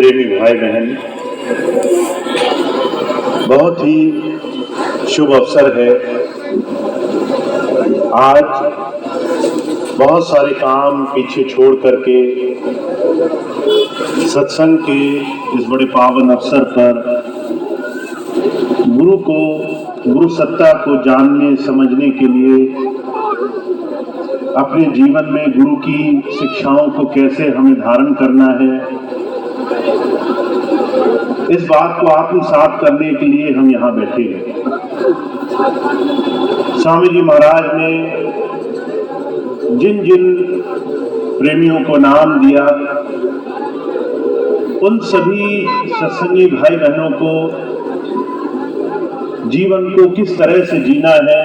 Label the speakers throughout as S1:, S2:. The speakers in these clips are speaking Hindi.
S1: प्रेमी भाई बहन, बहुत ही शुभ अवसर है। आज बहुत सारे काम पीछे छोड़ करके सत्संग के इस बड़े पावन अवसर पर गुरु सत्ता को जानने समझने के लिए अपने जीवन में गुरु की शिक्षाओं को कैसे हमें धारण करना है, इस बात को आत्मसात करने के लिए हम यहाँ बैठे हैं। स्वामी जी महाराज ने जिन जिन प्रेमियों को नाम दिया, उन सभी सत्संगी भाई बहनों को जीवन को किस तरह से जीना है,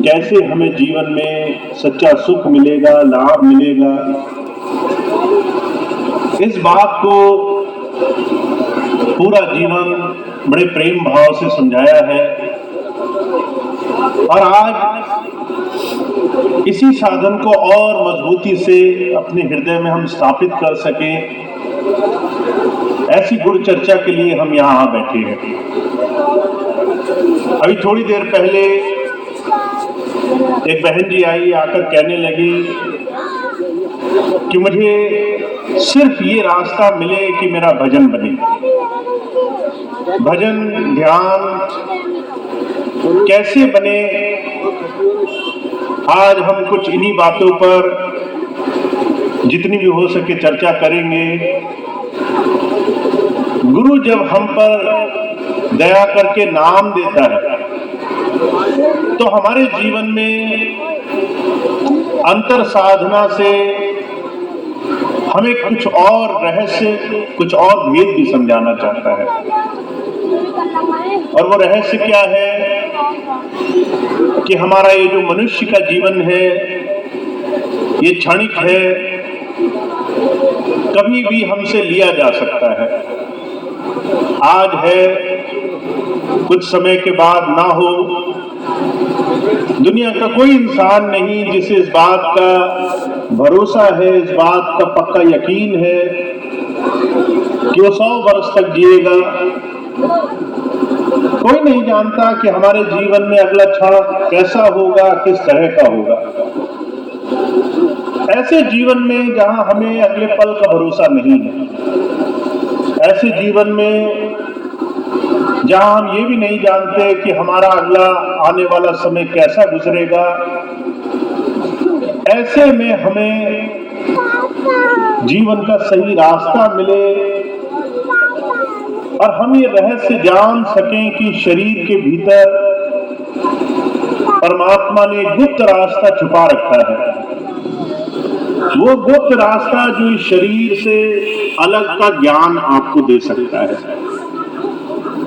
S1: कैसे हमें जीवन में सच्चा सुख मिलेगा, लाभ मिलेगा, इस बात को पूरा जीवन बड़े प्रेम भाव से समझाया है। और आज इसी साधन को और मजबूती से अपने हृदय में हम स्थापित कर सके, ऐसी गुरु चर्चा के लिए हम यहाँ बैठे हैं। अभी थोड़ी देर पहले एक बहन जी आई, आकर कहने लगी कि मुझे सिर्फ ये रास्ता मिले कि मेरा भजन बने। भजन ध्यान कैसे बने, आज हम कुछ इन्हीं बातों पर जितनी भी हो सके चर्चा करेंगे। गुरु जब हम पर दया करके नाम देता है तो हमारे जीवन में अंतर साधना से हमें कुछ और रहस्य, कुछ और भेद भी समझाना चाहता है। और वो रहस्य क्या है कि हमारा ये जो मनुष्य का जीवन है ये क्षणिक है, कभी भी हमसे लिया जा सकता है। आज है, कुछ समय के बाद ना हो। दुनिया का कोई इंसान नहीं जिसे इस बात का भरोसा है, इस बात का पक्का यकीन है कि वो 100 वर्ष तक जिएगा। कोई नहीं जानता कि हमारे जीवन में अगला क्षण कैसा होगा, किस तरह का होगा। ऐसे जीवन में जहां हमें अगले पल का भरोसा नहीं है, ऐसे जीवन में जहां हम ये भी नहीं जानते कि हमारा अगला आने वाला समय कैसा गुजरेगा, ऐसे में हमें जीवन का सही रास्ता मिले और हम ये रहस्य जान सकें कि शरीर के भीतर परमात्मा ने गुप्त रास्ता छुपा रखा है। वो गुप्त रास्ता जो इस शरीर से अलग का ज्ञान आपको दे सकता है।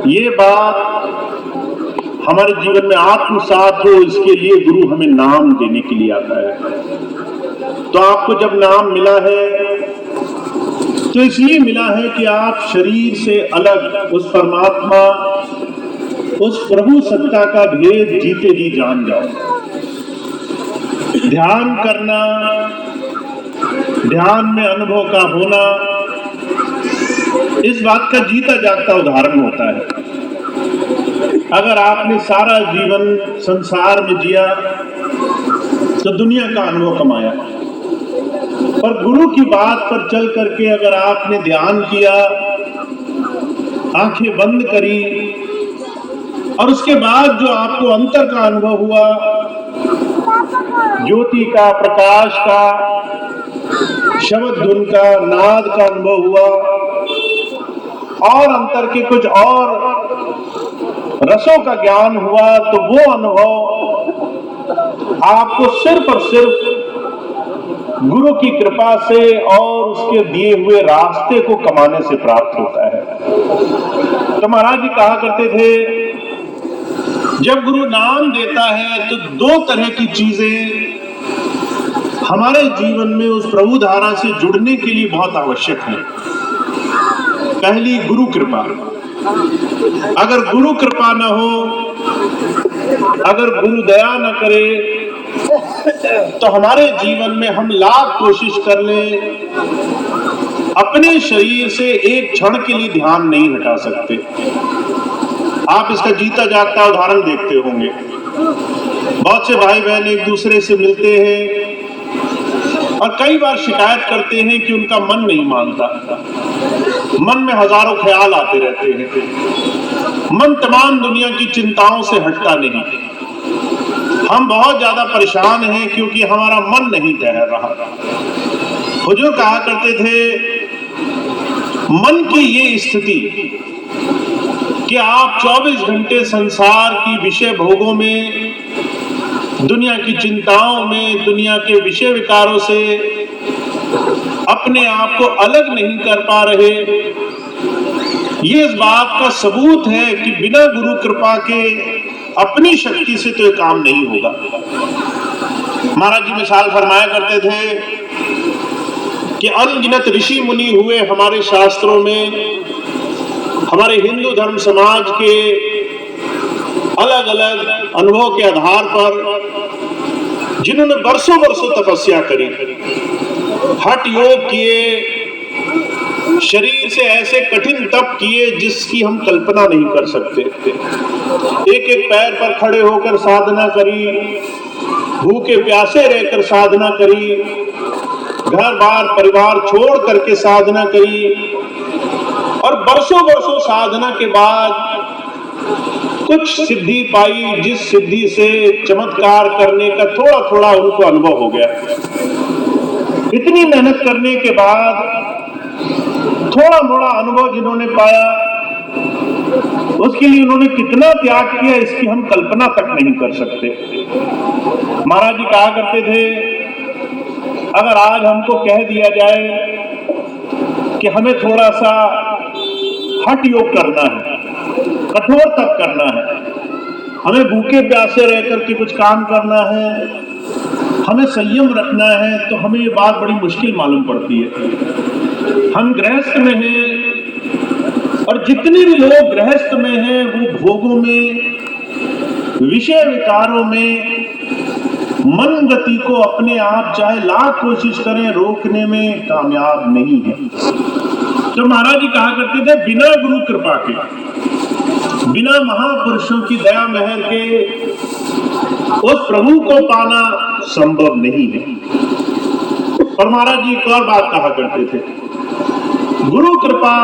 S1: ये बात हमारे जीवन में आत्मसात हो, इसके लिए गुरु हमें नाम देने के लिए आता है। तो आपको जब नाम मिला है तो इसलिए मिला है कि आप शरीर से अलग उस परमात्मा, उस प्रभु सत्ता का भेद जीते जी जान जाओ। ध्यान करना, ध्यान में अनुभव का होना, इस बात का जीता जागता उदाहरण होता है। अगर आपने सारा जीवन संसार में जिया तो दुनिया का अनुभव कमाया, पर गुरु की बात पर चल करके अगर आपने ध्यान किया, आंखें बंद करी और उसके बाद जो आपको अंतर का अनुभव हुआ, ज्योति का, प्रकाश का, शब्द धुन का, नाद का अनुभव हुआ और अंतर के कुछ और रसों का ज्ञान हुआ, तो वो अनुभव आपको सिर्फ और सिर्फ गुरु की कृपा से और उसके दिए हुए रास्ते को कमाने से प्राप्त होता है। तो महाराज जी कहा करते थे, जब गुरु नाम देता है तो 2 तरह की चीजें हमारे जीवन में उस प्रभु धारा से जुड़ने के लिए बहुत आवश्यक है। पहली, गुरु कृपा। अगर गुरु कृपा न हो, अगर गुरु दया न करे, तो हमारे जीवन में हम लाख कोशिश कर लें अपने शरीर से एक क्षण के लिए ध्यान नहीं हटा सकते। आप इसका जीता जागता उदाहरण देखते होंगे। बहुत से भाई बहन एक दूसरे से मिलते हैं और कई बार शिकायत करते हैं कि उनका मन नहीं मानता, मन में हजारों ख्याल आते रहते हैं, मन तमाम दुनिया की चिंताओं से हटता नहीं। हम बहुत ज्यादा परेशान हैं क्योंकि हमारा मन नहीं ठहर रहा। हुजूर कहा करते थे, मन की ये स्थिति कि आप 24 घंटे संसार की विषय भोगों में, दुनिया की चिंताओं में, दुनिया के विषय विकारों से अपने आप को अलग नहीं कर पा रहे, ये इस बात का सबूत है कि बिना गुरु कृपा के अपनी शक्ति से तो ये काम नहीं होगा। महाराज जी मिसाल फरमाया करते थे कि अनगिनत ऋषि मुनि हुए हमारे शास्त्रों में, हमारे हिंदू धर्म समाज के अलग अलग अनुभव के आधार पर, जिन्होंने वर्षों वर्षों तपस्या करी, हठ योग किए, शरीर से ऐसे कठिन तप किए जिसकी हम कल्पना नहीं कर सकते। एक एक पैर पर खड़े होकर साधना करी, भूखे प्यासे रहकर साधना करी, घर बार परिवार छोड़ करके साधना करी, और बरसों बरसों साधना के बाद कुछ सिद्धि पाई, जिस सिद्धि से चमत्कार करने का थोड़ा थोड़ा उनको अनुभव हो गया। इतनी मेहनत करने के बाद थोड़ा मोड़ा अनुभव जिन्होंने पाया, उसके लिए उन्होंने कितना त्याग किया इसकी हम कल्पना तक नहीं कर सकते। महाराज जी कहा करते थे, अगर आज हमको कह दिया जाए कि हमें थोड़ा सा हठ योग करना है, कठोर तप करना है, हमें भूखे प्यासे रह करके कुछ काम करना है, हमें संयम रखना है, तो हमें ये बात बड़ी मुश्किल मालूम पड़ती है। हम गृहस्थ में हैं, और जितने भी लोग गृहस्थ में हैं वो भोगों में, विषय विकारों में, मन गति को अपने आप चाहे लाख कोशिश करें रोकने में कामयाब नहीं है। तो महाराज जी कहा करते थे, बिना गुरु कृपा के, बिना महापुरुषों की दया मेहर के उस प्रभु को पाना संभव नहीं है। और महाराज जी एक और बात कहा करते थे, गुरु कृपा,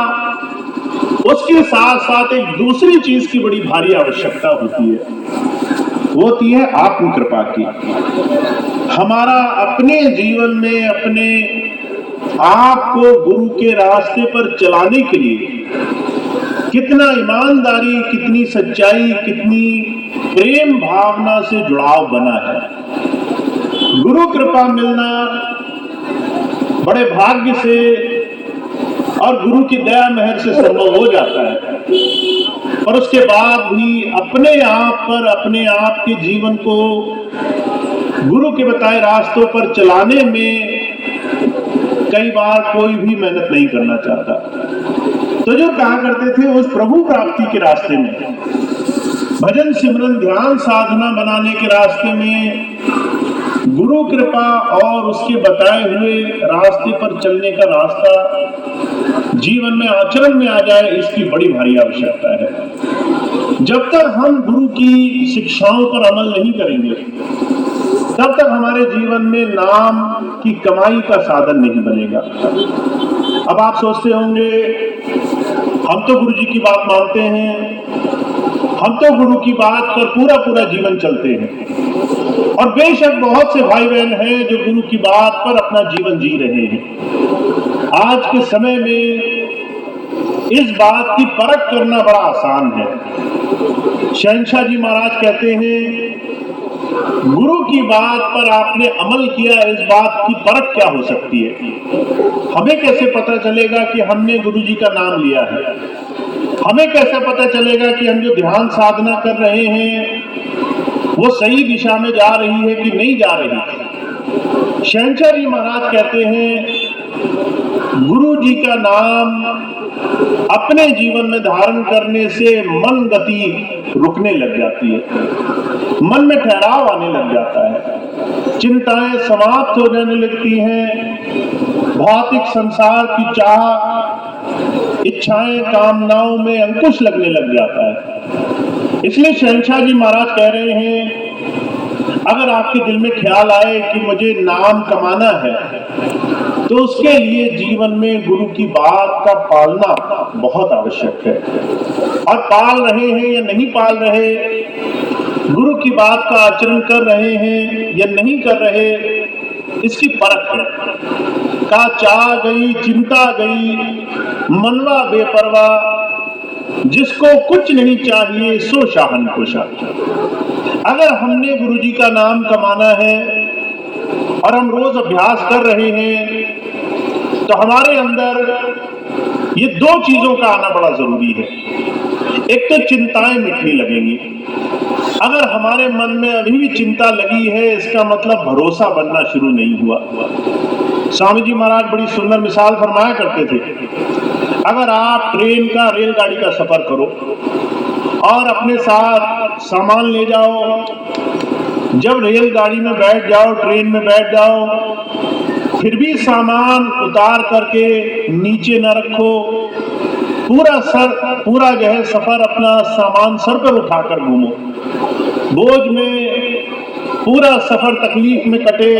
S1: उसके साथ साथ एक दूसरी चीज की बड़ी भारी आवश्यकता होती है, वो होती है आत्म कृपा की। हमारा अपने जीवन में अपने आप को गुरु के रास्ते पर चलाने के लिए कितना ईमानदारी, कितनी सच्चाई, कितनी प्रेम भावना से जुड़ाव बना है। गुरु कृपा मिलना बड़े भाग्य से और गुरु की दया मेहर से संभव हो जाता है, और उसके बाद भी अपने आप पर, अपने आप के जीवन को गुरु के बताए रास्तों पर चलाने में कई बार कोई भी मेहनत नहीं करना चाहता। तो जो कहा करते थे, उस प्रभु प्राप्ति के रास्ते में, भजन सिमरन ध्यान साधना बनाने के रास्ते में गुरु कृपा और उसके बताए हुए रास्ते पर चलने का रास्ता जीवन में आचरण में आ जाए, इसकी बड़ी भारी आवश्यकता है। जब तक हम गुरु की शिक्षाओं पर अमल नहीं करेंगे, तब तक हमारे जीवन में नाम की कमाई का साधन नहीं बनेगा। अब आप सोचते होंगे, हम तो गुरु जी की बात मानते हैं, हम तो गुरु की बात पर पूरा पूरा जीवन चलते हैं, और बेशक बहुत से भाई बहन हैं जो गुरु की बात पर अपना जीवन जी रहे हैं। आज के समय में इस बात की परख करना बड़ा आसान है। शहंशाह जी महाराज कहते हैं, गुरु की बात पर आपने अमल किया, इस बात की परख क्या हो सकती है? हमें कैसे पता चलेगा कि हमने गुरु जी का नाम लिया है? हमें कैसे पता चलेगा कि हम जो ध्यान साधना कर रहे हैं वो सही दिशा में जा रही है कि नहीं जा रही? शहंशाह जी महाराज कहते हैं, गुरु जी का नाम अपने जीवन में धारण करने से मन गति रुकने लग जाती है, मन में ठहराव आने लग जाता है, चिंताएं समाप्त हो जाने लगती हैं, भौतिक संसार की चाह, इच्छाएं, कामनाओं में अंकुश लगने लग जाता है। इसलिए शहंशाह जी महाराज कह रहे हैं, अगर आपके दिल में ख्याल आए कि मुझे नाम कमाना है, तो उसके लिए जीवन में गुरु की बात का पालना बहुत आवश्यक है। और पाल रहे हैं या नहीं पाल रहे, गुरु की बात का आचरण कर रहे हैं या नहीं कर रहे, इसकी परख है। का चाह गई, चिंता गई, मनवा बेपरवाह, जिसको कुछ नहीं चाहिए सो शाहनकुशा। अगर हमने गुरु जी का नाम कमाना है और हम रोज अभ्यास कर रहे हैं, तो हमारे अंदर ये दो चीजों का आना बड़ा जरूरी है। एक तो चिंताएं मिटने लगेंगी। अगर हमारे मन में अभी भी चिंता लगी है, इसका मतलब भरोसा बनना शुरू नहीं हुआ। स्वामी जी महाराज बड़ी सुंदर मिसाल फरमाया करते थे। अगर आप ट्रेन का, रेलगाड़ी का सफर करो और अपने साथ सामान ले जाओ, जब रेलगाड़ी में बैठ जाओ, ट्रेन में बैठ जाओ, फिर भी सामान उतार करके नीचे न रखो, पूरा जो है सफर अपना सामान सर पर उठाकर घूमो, बोझ में पूरा सफर तकलीफ में कटे,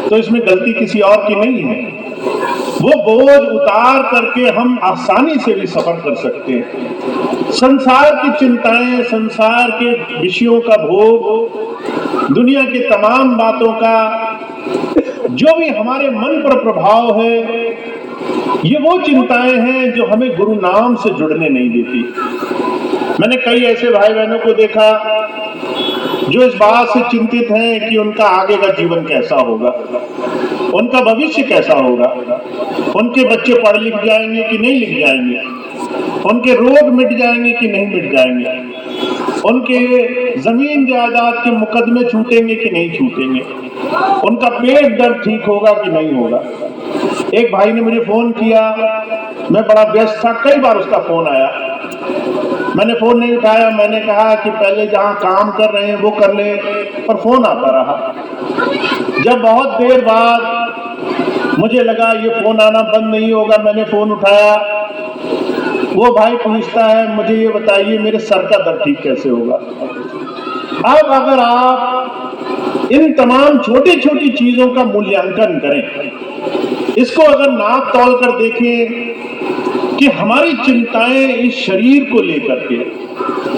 S1: तो इसमें गलती किसी और की नहीं है। वो बोझ उतार करके हम आसानी से भी सफर कर सकते हैं। संसार की चिंताएं, संसार के विषयों का भोग, दुनिया की तमाम बातों का जो भी हमारे मन पर प्रभाव है, ये वो चिंताएं हैं जो हमें गुरु नाम से जुड़ने नहीं देती। मैंने कई ऐसे भाई बहनों को देखा जो इस बात से चिंतित हैं कि उनका आगे का जीवन कैसा होगा, उनका भविष्य कैसा होगा, उनके बच्चे पढ़ लिख जाएंगे कि नहीं लिख जाएंगे, उनके रोग मिट जाएंगे कि नहीं मिट जाएंगे, उनके जमीन जायदाद के मुकदमे छूटेंगे कि नहीं छूटेंगे, उनका पेट दर्द ठीक होगा कि नहीं होगा। एक भाई ने मुझे फोन किया, मैं बड़ा व्यस्त था, कई बार उसका फोन आया, मैंने फोन नहीं उठाया। मैंने कहा कि पहले जहां काम कर रहे हैं वो कर ले, पर फोन आता रहा। जब बहुत देर बाद मुझे लगा ये फोन आना बंद नहीं होगा, मैंने फोन उठाया। वो भाई पूछता है, मुझे ये बताइए मेरे सर का दर्द ठीक कैसे होगा। अब अगर आप इन तमाम छोटी छोटी चीजों का मूल्यांकन करें, इसको अगर नाप तोल कर देखें कि हमारी चिंताएं इस शरीर को लेकर के,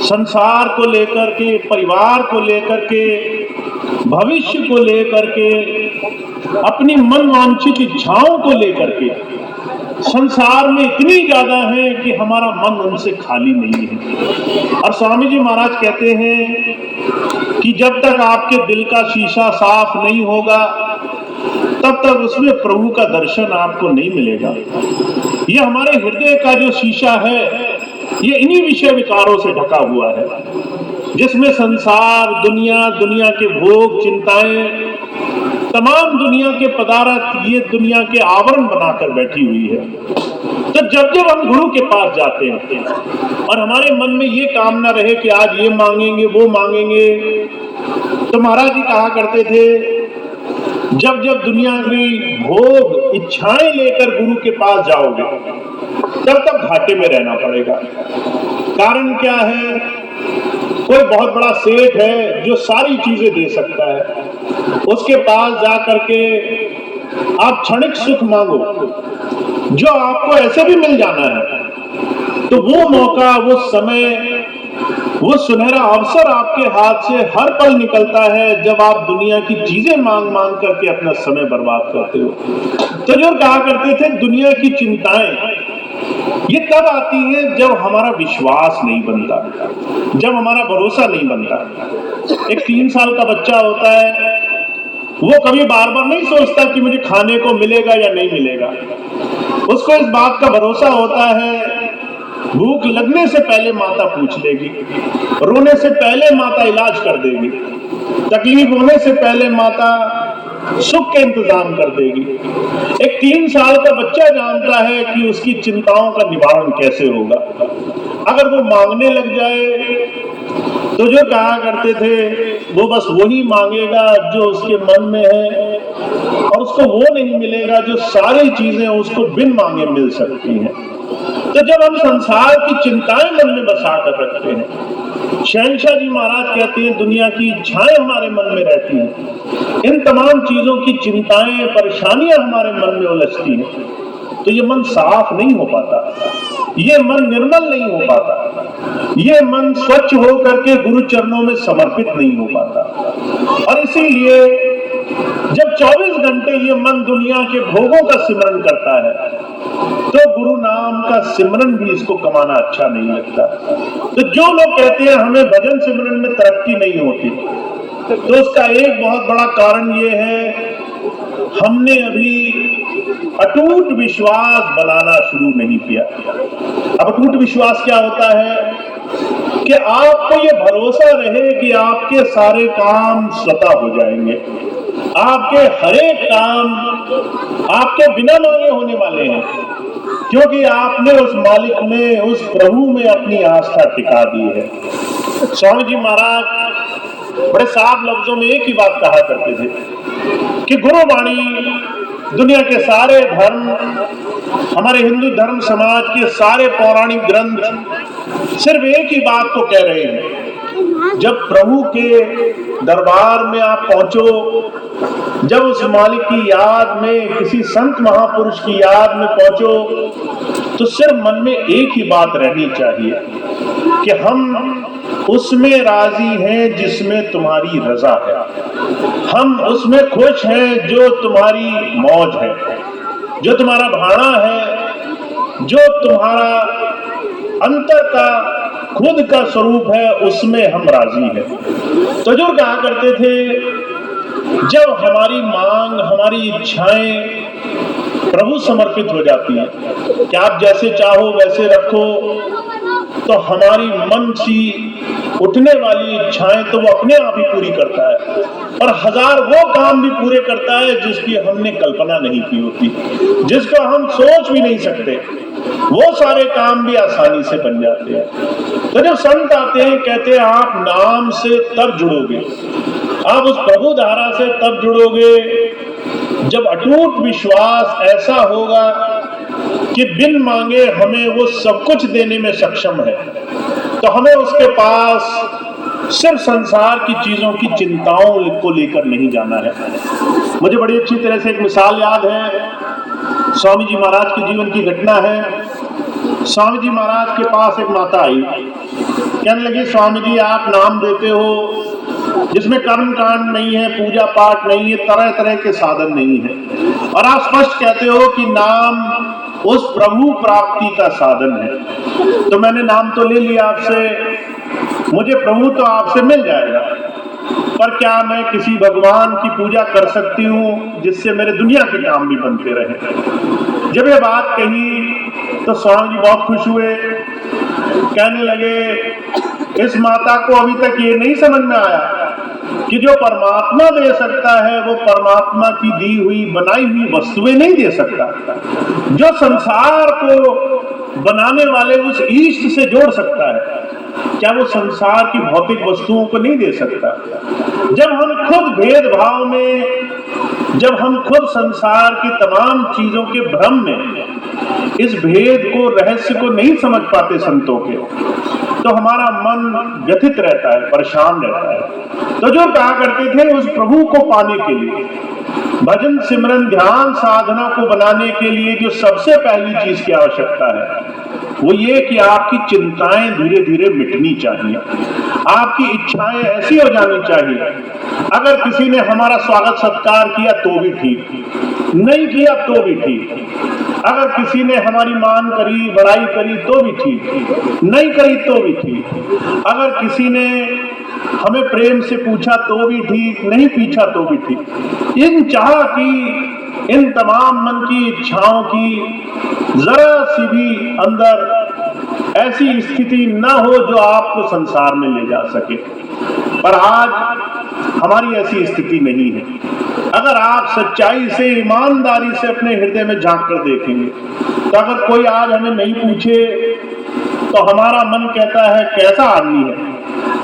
S1: संसार को लेकर के, परिवार को लेकर के, भविष्य को लेकर के, अपनी मन वांछित इच्छाओं को लेकर के, संसार में इतनी ज्यादा है कि हमारा मन उनसे खाली नहीं है। और स्वामी जी महाराज कहते हैं कि जब तक आपके दिल का शीशा साफ नहीं होगा, तब तक उसमें प्रभु का दर्शन आपको नहीं मिलेगा। ये हमारे हृदय का जो शीशा है, ये इन्हीं विषय विकारों से ढका हुआ है, जिसमें संसार, दुनिया के भोग, चिंताएं, तमाम दुनिया के पदार्थ, ये दुनिया के आवरण बनाकर बैठी हुई है। तो जब जब हम गुरु के पास जाते हैं और हमारे मन में ये कामना रहे कि आज ये मांगेंगे, वो मांगेंगे, तो महाराज जी कहा करते थे, जब जब दुनिया की भोग इच्छाएं लेकर गुरु के पास जाओगे, तब तक घाटे में रहना पड़ेगा। कारण क्या है? कोई बहुत बड़ा सेठ है जो सारी चीजें दे सकता है, उसके पास जा करके आप क्षणिक सुख मांगो जो आपको ऐसे भी मिल जाना है, तो वो मौका, वो समय, वो सुनहरा अवसर आपके हाथ से हर पल निकलता है जब आप दुनिया की चीजें मांग मांग करके अपना समय बर्बाद करते हो। तो जो कहा करते थे, दुनिया की चिंताएं ये तब आती है जब हमारा विश्वास नहीं बनता, जब हमारा भरोसा नहीं बनता। एक 3 साल का बच्चा होता है, वो कभी बार बार नहीं सोचता कि मुझे खाने को मिलेगा या नहीं मिलेगा। उसको इस बात का भरोसा होता है, भूख लगने से पहले माता पूछ लेगी, रोने से पहले माता इलाज कर देगी, तकलीफ होने से पहले माता सुख के इंतजाम कर देगी। एक 3 साल का बच्चा जानता है कि उसकी चिंताओं का निवारण कैसे होगा। अगर वो मांगने लग जाए तो जो कहा करते थे, वो बस वही मांगेगा जो उसके मन में है, और उसको वो नहीं मिलेगा जो सारी चीजें उसको बिन मांगे मिल सकती हैं। तो जब हम संसार की चिंताएं मन में बसा कर रखते हैं, शहंशाह जी महाराज कहते हैं दुनिया की इच्छाएं हमारे मन में रहती हैं, इन तमाम चीजों की चिंताएं परेशानियां हमारे मन में उलझती हैं, तो ये मन साफ नहीं हो पाता, ये मन निर्मल नहीं हो पाता, ये मन स्वच्छ हो करके गुरु चरणों में समर्पित नहीं हो पाता। और इसीलिए जब 24 घंटे ये मन दुनिया के भोगों का सिमरन करता है, तो गुरु नाम का सिमरन भी इसको कमाना अच्छा नहीं लगता। तो जो लोग कहते हैं हमें भजन सिमरन में तरक्की नहीं होती, तो उसका एक बहुत बड़ा कारण ये है, हमने अभी अटूट विश्वास बनाना शुरू नहीं किया। अब अटूट विश्वास क्या होता है कि आपको ये भरोसा रहे कि आपके सारे काम स्वतः हो जाएंगे, आपके हरेक काम आपके बिना मांगे होने वाले हैं, क्योंकि आपने उस मालिक में, उस प्रभु में अपनी आस्था टिका दी है। स्वामी जी महाराज बड़े साफ लफ्जों में एक ही बात कहा करते थे कि गुरुवाणी दुनिया के सारे धर्म, हमारे हिंदू धर्म समाज के सारे पौराणिक ग्रंथ सिर्फ एक ही बात को कह रहे हैं, जब प्रभु के दरबार में आप पहुंचो, जब उस मालिक की याद में, किसी संत महापुरुष की याद में पहुंचो, तो सिर्फ मन में एक ही बात रहनी चाहिए कि हम उसमें राजी हैं जिसमें तुम्हारी रजा है, हम उसमें खुश हैं जो तुम्हारी मौज है, जो तुम्हारा भाना है, जो तुम्हारा अंतर का खुद का स्वरूप है, उसमें हम राजी हैं। तो जो कहा करते थे, जब हमारी मांग, हमारी इच्छाएं प्रभु समर्पित हो जाती है कि आप जैसे चाहो वैसे रखो, तो हमारी मन सी उठने वाली इच्छाएं तो वो अपने आप ही पूरी करता है, और हजार वो काम भी पूरे करता है जिसकी हमने कल्पना नहीं की होती, जिसको हम सोच भी नहीं सकते, वो सारे काम भी आसानी से बन जाते हैं। तो जब संत आते हैं, कहते हैं आप नाम से तब जुड़ोगे, आप उस प्रभु धारा से तब जुड़ोगे जब अटूट विश्वास ऐसा होगा कि बिन मांगे हमें वो सब कुछ देने में सक्षम है, तो हमें उसके पास सिर्फ संसार की चीजों की चिंताओं को लेकर नहीं जाना है। मुझे बड़ी अच्छी तरह से एक मिसाल याद है, स्वामी जी महाराज के जीवन की घटना है। स्वामी जी महाराज के पास एक माता आई, कहने लगी स्वामी जी आप नाम देते हो जिसमें कर्म कांड नहीं है, पूजा पाठ नहीं है, तरह तरह के साधन नहीं है, और आप स्पष्ट कहते हो कि नाम उस प्रभु प्राप्ति का साधन है। तो मैंने नाम तो ले लिया आपसे, मुझे प्रभु तो आपसे मिल जाएगा, पर क्या मैं किसी भगवान की पूजा कर सकती हूँ जिससे मेरे दुनिया के काम भी बनते रहे। जब ये बात कही तो स्वामी जी बहुत खुश हुए, कहने लगे इस माता को अभी तक ये नहीं समझ में आया कि जो परमात्मा दे सकता है वो परमात्मा की दी हुई बनाई हुई वस्तुएं नहीं दे सकता, जो संसार को बनाने वाले उस ईष्ट से जोड़ सकता है, क्या वो संसार की भौतिक वस्तुओं को नहीं दे सकता। जब हम खुद भेदभाव में, जब हम खुद संसार की तमाम चीजों के भ्रम में इस भेद को, रहस्य को नहीं समझ पाते संतों के, तो हमारा मन व्यथित रहता है, परेशान रहता है। तो जो कहा करते थे उस प्रभु को पाने के लिए, भजन सिमरन ध्यान साधना को बनाने के लिए जो सबसे पहली चीज की आवश्यकता है वो ये कि आपकी चिंताएं धीरे धीरे मिटनी चाहिए, आपकी इच्छाएं ऐसी हो जानी चाहिए। अगर किसी ने हमारा स्वागत सत्कार किया तो भी ठीक, नहीं किया तो भी ठीक, अगर किसी ने हमारी मान करी, बड़ाई करी तो भी ठीक, नहीं करी तो भी ठीक, अगर किसी ने हमें प्रेम से पूछा तो भी ठीक, नहीं पूछा तो भी ठीक। इन चाह की, इन तमाम मन की इच्छाओं की जरा सी भी अंदर ऐसी स्थिति न हो जो आपको संसार में ले जा सके, पर आज हमारी ऐसी स्थिति नहीं है। अगर आप सच्चाई से, ईमानदारी से अपने हृदय में झांक कर देखेंगे, तो अगर कोई आज हमें नहीं पूछे तो हमारा मन कहता है कैसा आदमी है,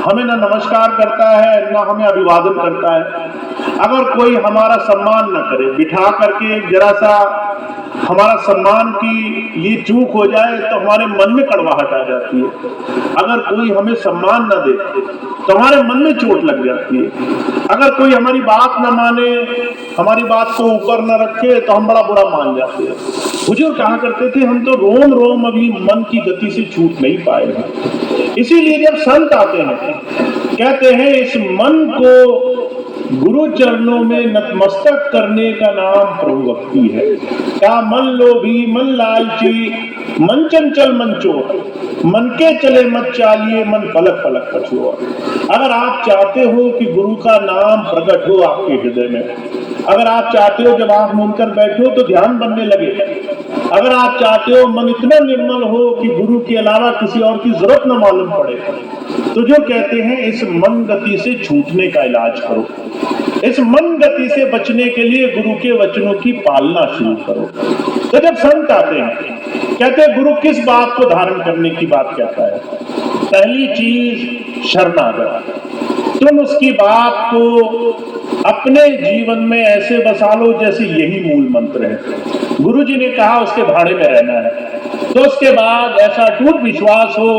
S1: हमें ना नमस्कार करता है, ना हमें अभिवादन करता है। अगर कोई हमारा सम्मान न करे, बिठा करके जरा सा हमारा सम्मान की लिए चूक हो जाए तो हमारे मन में कड़वाहट आ जाती है। अगर कोई हमें सम्मान न दे तो हमारे मन में चोट लग जाती है। अगर कोई हमारी बात न माने, हमारी बात को ऊपर न रखे तो हम बड़ा बुरा मान जाते हैं। हुजूर कहा करते थे, हम तो रोम रोम अभी मन की गति से छूट नहीं पाए हैं। इसीलिए जब संत आते हैं, कहते हैं इस मन को गुरु चरणों में नतमस्तक करने का नाम प्रभु भक्ति है। क्या मन लोभी, मन लालची, मन चंचल, मन चोर, मन के चले मत चालिए, मन पलक पलक पछुआ। अगर आप चाहते हो कि गुरु का नाम प्रकट हो आपके हृदय में, अगर आप चाहते हो जब आप मुनकर बैठो तो ध्यान बनने लगे, अगर आप चाहते हो मन इतना निर्मल हो कि गुरु के अलावा किसी और की जरूरत न मालूम पड़े, तो जो कहते हैं इस मन गति से छूटने का इलाज करो। इस मन गति से बचने के लिए गुरु के वचनों की पालना शुरू करो। तो जब संत आते हैं, कहते हैं गुरु किस बात को धारण करने की बात कहता है? पहली चीज शरणागत। तुम उसकी बात को अपने जीवन में ऐसे बसा लो जैसे यही मूल मंत्र है। गुरु जी ने कहा उसके भाड़े में रहना है, तो उसके बाद ऐसा टूट विश्वास हो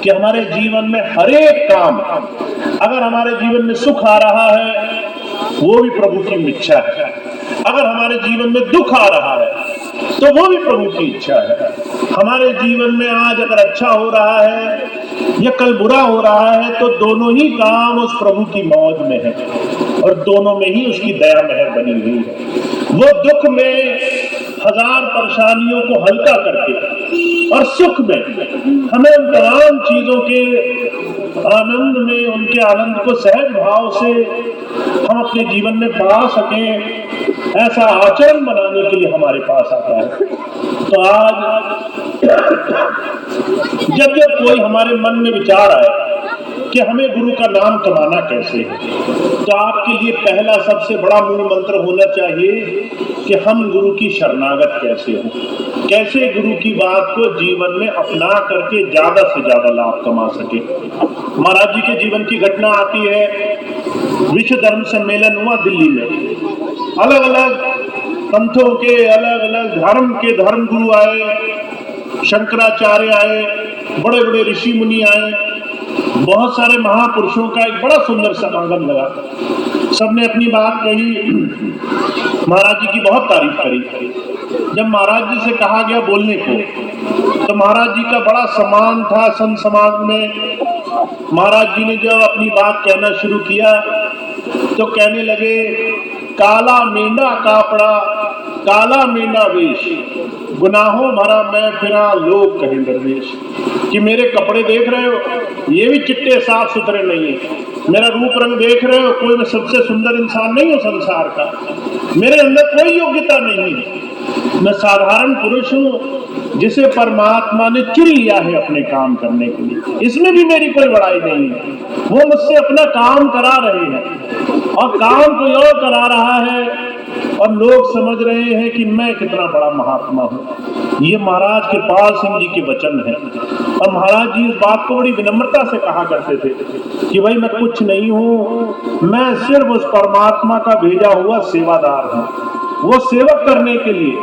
S1: कि हमारे जीवन में हर एक काम, अगर हमारे जीवन में सुख आ रहा है वो भी प्रभु की इच्छा है, अगर हमारे जीवन में दुख आ रहा है तो वो भी प्रभु की इच्छा है। हमारे जीवन में आज अगर अच्छा हो रहा है या कल बुरा हो रहा है तो दोनों ही काम उस प्रभु की मौज में है और दोनों में ही उसकी दया मेहर बनी हुई है। वो दुख में हजार परेशानियों को हल्का करके और सुख में हमें उन तमाम चीजों के आनंद में, उनके आनंद को सहज भाव से हम अपने जीवन में पा सकें, ऐसा आचरण बनाने के लिए हमारे पास आता है। तो आज जब जब कोई हमारे मन में विचार आए कि हमें गुरु का नाम कमाना कैसे है, तो आपके लिए पहला सबसे बड़ा मूल मंत्र होना चाहिए कि हम गुरु की शरणागत कैसे हो, कैसे गुरु की बात को जीवन में अपना करके ज्यादा से ज्यादा लाभ कमा सके। महाराज जी के जीवन की घटना आती है, विश्व धर्म सम्मेलन हुआ दिल्ली में, अलग अलग पंथों के अलग अलग धर्म के धर्म गुरु आए, शंकराचार्य आए, बड़े बड़े ऋषि मुनि आए, बहुत सारे महापुरुषों का एक बड़ा सुंदर समागम लगा। सबने अपनी बात कही, महाराज जी की बहुत तारीफ करी। जब महाराज जी से कहा गया बोलने को, तो महाराज जी का बड़ा सम्मान था संत समाज में। महाराज जी ने जब अपनी बात कहना शुरू किया तो कहने लगे, काला मेंढा कापड़ा, काला मेंढा वेश, गुनाहों भरा मैं फिरा, लोग कहें दरवेश। कि मेरे कपड़े देख रहे हो, ये भी चिट्टे साफ सुथरे नहीं है। मेरा रूप रंग देख रहे हो, कोई मैं सबसे सुंदर इंसान नहीं हूँ संसार का, मेरे अंदर कोई योग्यता नहीं है। मैं साधारण पुरुष हूँ जिसे परमात्मा ने चुन लिया है अपने काम करने के लिए, इसमें भी मेरी कोई बड़ाई नहीं है। वो मुझसे अपना काम करा रहे हैं और काम कोई और करा रहा है और लोग समझ रहे हैं कि मैं कितना बड़ा महात्मा हूँ। ये महाराज के पाल सिंह जी के वचन है। और महाराज जी इस बात को बड़ी विनम्रता से कहा करते थे कि भाई मैं कुछ नहीं हूँ, मैं सिर्फ उस परमात्मा का भेजा हुआ सेवादार हूँ। वो सेवक करने के लिए,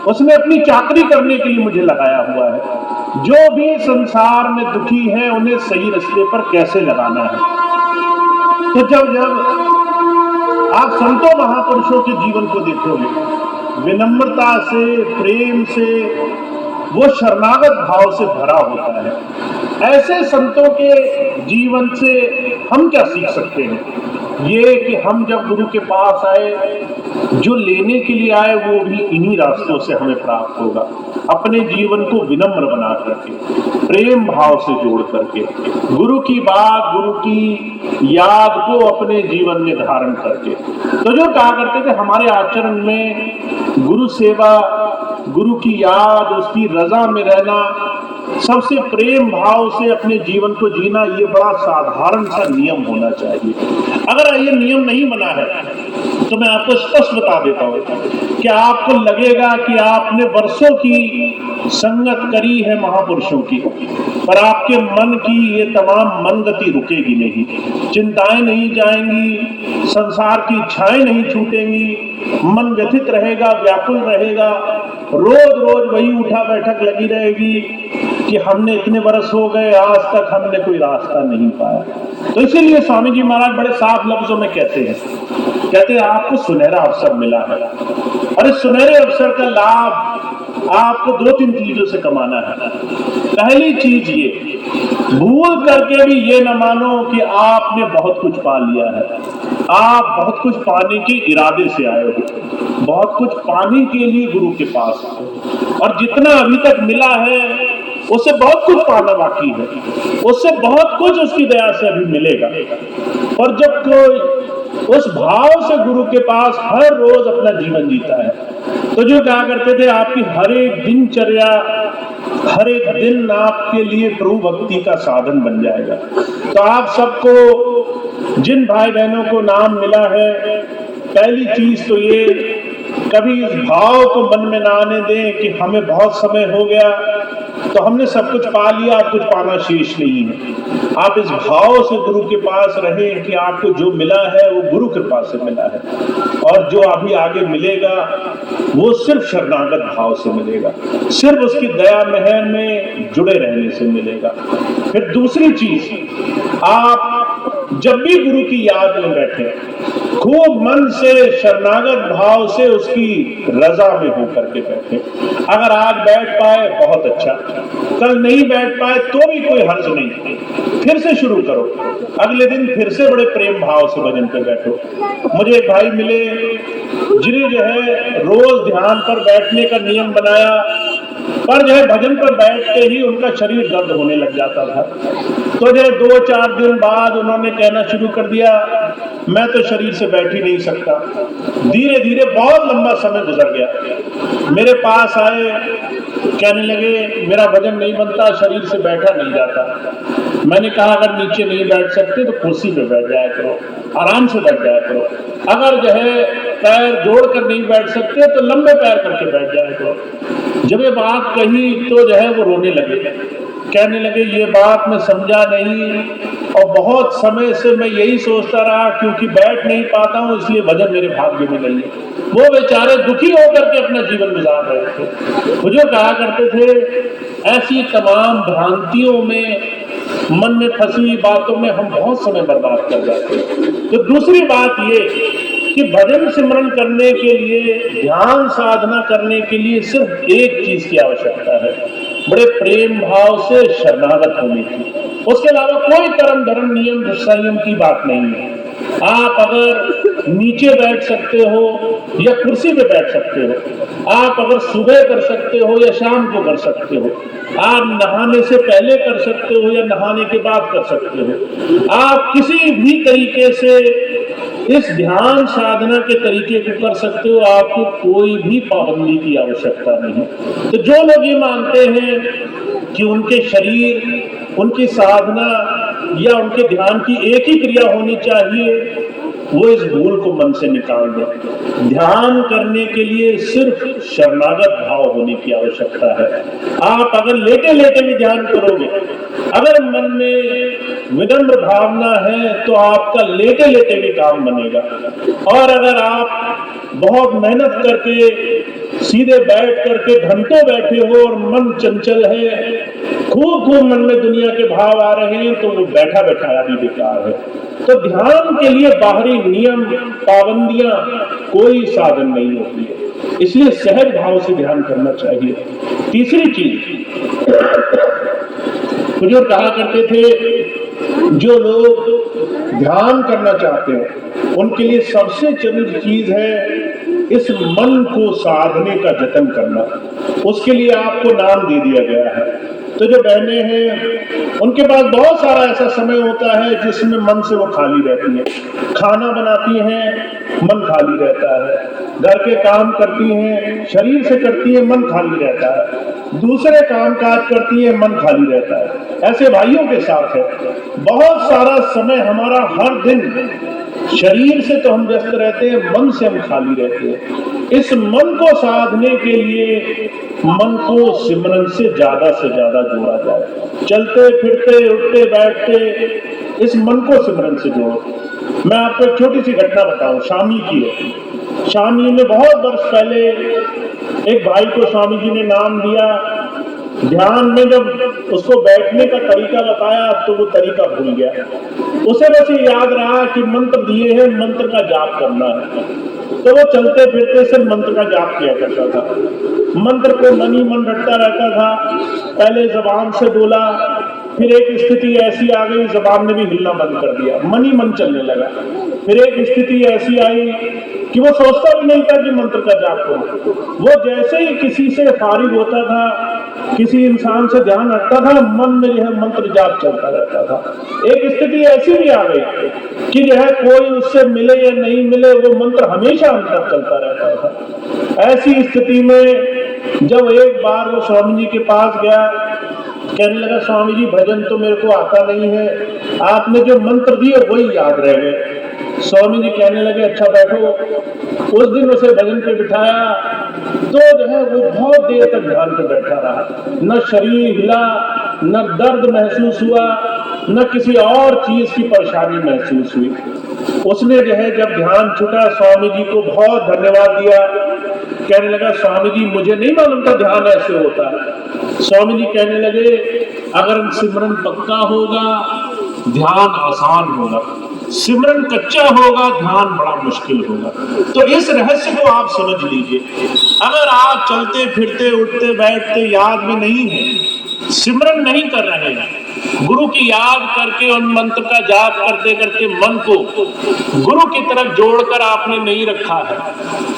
S1: उसने अपनी चाकरी करने के लिए मुझे लगाया हुआ है। जो भी संसार में दुखी है उन्हें सही रास्ते पर कैसे लगाना है। तो जब जब आप संतों महापुरुषों के जीवन को देखोगे, विनम्रता से, प्रेम से, वो शरणागत भाव से भरा होता है। ऐसे संतों के जीवन से हम क्या सीख सकते हैं? ये कि हम जब गुरु के पास आए, जो लेने के लिए आए वो भी इन्हीं रास्तों से हमें प्राप्त होगा। अपने जीवन को विनम्र बना करके, प्रेम भाव से जोड़ करके, गुरु की बात, गुरु की याद को अपने जीवन में धारण करके। तो जो कहा करते थे हमारे आचरण में गुरु सेवा, गुरु की याद, उसकी रजा में रहना, सबसे प्रेम भाव से अपने जीवन को जीना, ये बड़ा साधारण सा नियम होना चाहिए। अगर ये नियम नहीं बना है तो मैं आपको स्पष्ट बता देता हूं कि आपको लगेगा कि आपने वर्षों की संगत करी है महापुरुषों की, पर आपके मन की ये तमाम मनगति रुकेगी नहीं, चिंताएं नहीं जाएंगी, संसार की इच्छाएं नहीं छूटेंगी, मन व्यथित रहेगा, व्याकुल रहेगा, रोज रोज वही उठा बैठक लगी रहेगी कि हमने इतने वर्ष हो गए, आज तक हमने कोई रास्ता नहीं पाया। तो इसीलिए स्वामी जी महाराज बड़े साफ लफ्जों में कहते हैं आपको सुनहरा अवसर मिला है, और इस सुनहरे अवसर का लाभ आपको 2-3 चीजों से कमाना है। पहली चीज ये, भूल करके भी ये न मानो कि आपने बहुत कुछ पा लिया है। आप बहुत कुछ पाने के इरादे से आए हो, बहुत कुछ पाने के लिए गुरु के पास आए हो, और जितना अभी तक मिला है उससे बहुत कुछ पाना बाकी है, उससे बहुत कुछ उसकी दया से अभी मिलेगा। और जब कोई उस भाव से गुरु के पास हर रोज अपना जीवन जीता है, तो जो कहा करते थे आपकी हर एक दिनचर्या, हर एक दिन आपके लिए प्रभु भक्ति का साधन बन जाएगा। तो आप सबको, जिन भाई बहनों को नाम मिला है, पहली चीज तो ये, कभी इस भाव को मन में ना आने दें कि हमें बहुत समय हो गया तो हमने सब कुछ पा लिया, अब कुछ पाना शेष नहीं है। आप इस भाव से गुरु के पास रहें कि आपको जो मिला है वो गुरु कृपा से मिला है, और जो अभी आगे मिलेगा वो सिर्फ शरणागत भाव से मिलेगा, सिर्फ उसकी दया महर में जुड़े रहने से मिलेगा। फिर दूसरी चीज, आप जब भी गुरु की याद में बैठे, खूब मन से शरणागत भाव से उसकी रजा में होकर के बैठे। अगर आज बैठ पाए बहुत अच्छा, कल नहीं बैठ पाए तो भी कोई हर्ज नहीं, फिर से शुरू करो, अगले दिन फिर से बड़े प्रेम भाव से भजन पे बैठो। मुझे एक भाई मिले जिन्हें जो है रोज ध्यान पर बैठने का नियम बनाया, पर जो है भजन पर बैठते ही उनका शरीर दर्द होने लग जाता था। तो जो 2-4 दिन बाद उन्होंने कहना शुरू कर दिया, मैं तो शरीर से बैठ ही नहीं सकता। धीरे धीरे बहुत लंबा समय गुजर गया, मेरे पास आए, कहने लगे मेरा भजन नहीं बनता, शरीर से बैठा नहीं जाता। मैंने कहा अगर नीचे नहीं बैठ सकते तो कुर्सी पे बैठ जाया करो, आराम से बैठ जाया करो। अगर जो है पैर जोड़कर नहीं बैठ सकते तो लंबे पैर करके बैठ जाया करो। जब ये बात कही तो जो है वो रोने लगे, कहने लगे ये बात मैं समझा नहीं, और बहुत समय से मैं यही सोचता रहा, क्योंकि बैठ नहीं पाता हूँ इसलिए भजन मेरे भाग्य में नहीं है। वो बेचारे दुखी होकर के अपना जीवन गुजार रहे थे। वो जो कहा करते थे, ऐसी तमाम भ्रांतियों में, मन में फंसी हुई बातों में हम बहुत समय बर्बाद कर जाते हैं। तो दूसरी बात ये कि भजन सिमरन करने के लिए, ध्यान साधना करने के लिए सिर्फ एक चीज की आवश्यकता है, बड़े प्रेम भाव से शरणागत होने की। उसके अलावा कोई कर्म धर्म नियम संयम की बात नहीं है। आप अगर नीचे बैठ सकते हो या कुर्सी पे बैठ सकते हो, आप अगर सुबह कर सकते हो या शाम को कर सकते हो, आप नहाने से पहले कर सकते हो या नहाने के बाद कर सकते हो, आप किसी भी तरीके से इस ध्यान साधना के तरीके को कर सकते हो, आपको कोई भी पाबंदी की आवश्यकता नहीं। तो जो लोग ये मानते हैं कि उनके शरीर, उनकी साधना या उनके ध्यान की एक ही क्रिया होनी चाहिए, वो इस भूल को मन से निकाल दें। ध्यान करने के लिए सिर्फ शरणागत भाव होने की आवश्यकता है। आप अगर लेटे लेटे भी ध्यान करोगे, अगर मन में विनम्र भावना है तो आपका लेटे लेटे भी काम बनेगा। और अगर आप बहुत मेहनत करके सीधे बैठ करके घंटों बैठे हो और मन चंचल है, खूब मन में दुनिया के भाव आ रहे हैं, तो वो बैठा बैठाया भी बेकार है। तो ध्यान के लिए बाहरी नियम, पाबंदियां कोई साधन नहीं होती है, इसलिए सहज भाव से ध्यान करना चाहिए। तीसरी चीज, बुजुर्ग कहा करते थे, जो लोग ध्यान करना चाहते हैं उनके लिए सबसे जरूरी चीज है इस मन को साधने का जतन करना। उसके लिए आपको नाम दे दिया गया है। तो जो बहनें हैं उनके पास बहुत सारा ऐसा समय होता है जिसमें मन से वो खाली रहती है। खाना बनाती हैं, मन खाली रहता है, घर के काम करती हैं, शरीर से करती हैं, मन खाली रहता है, दूसरे काम काज करती हैं, मन खाली रहता है। ऐसे भाइयों के साथ है, बहुत सारा समय हमारा हर दिन शरीर से तो हम व्यस्त रहते हैं, मन से हम खाली रहते हैं। इस मन को साधने के लिए मन को सिमरन से ज्यादा जोड़ा जाए। चलते फिरते उठते बैठते इस मन को सिमरन से जोड़ो। मैं आपको एक छोटी सी घटना बताऊं, शामी की है। शामी में बहुत वर्ष पहले एक भाई को स्वामी जी ने नाम दिया। ध्यान में जब उसको बैठने का तरीका बताया तो वो तरीका भूल गया। उसे बस ये याद रहा कि मंत्र दिए हैं, मंत्र का जाप करना है। तो वो चलते फिरते सिर्फ मंत्र का जाप किया करता था। मंत्र को मन ही मन रटता रहता था। पहले जबान से बोला, फिर एक स्थिति ऐसी आ गई जबान ने भी हिलना बंद कर दिया, मन ही मन चलने लगा। फिर एक स्थिति ऐसी आई कि वो सोचता भी नहीं था कि मंत्र का जाप करो। वो जैसे ही किसी से फारिग होता था, किसी इंसान से ध्यान रखता था, मन में जो है मंत्र जाप चलता रहता था। एक स्थिति ऐसी भी आ गई कि जो है कोई उससे मिले या नहीं मिले, वो मंत्र हमेशा अंतर चलता रहता था। ऐसी स्थिति में जब एक बार वो स्वामी जी के पास गया, कहने लगा स्वामी जी भजन तो मेरे को आता नहीं है, आपने जो मंत्र दिए वही याद रह गए। स्वामी जी कहने लगे अच्छा बैठो। उस दिन उसे भजन पे बिठाया तो जो है वो बहुत देर तक ध्यान पे बैठा रहा। न शरीर हिला, न दर्द महसूस हुआ, न किसी और चीज की परेशानी महसूस हुई। उसने जो है जब ध्यान छूटा स्वामी जी को बहुत धन्यवाद दिया। कहने लगा स्वामी जी मुझे नहीं मालूम था ध्यान ऐसे होता है। स्वामी जी कहने लगे अगर सिमरन पक्का होगा ध्यान आसान होगा, सिमरन कच्चा होगा ध्यान बड़ा मुश्किल होगा। तो इस रहस्य को आप समझ लीजिए। अगर आप चलते फिरते उठते बैठते याद में नहीं है, सिमरन नहीं कर रहे हैं, गुरु की याद करके उन मंत्र का जाप करते करते मन को गुरु की तरफ जोड़कर आपने नहीं रखा है,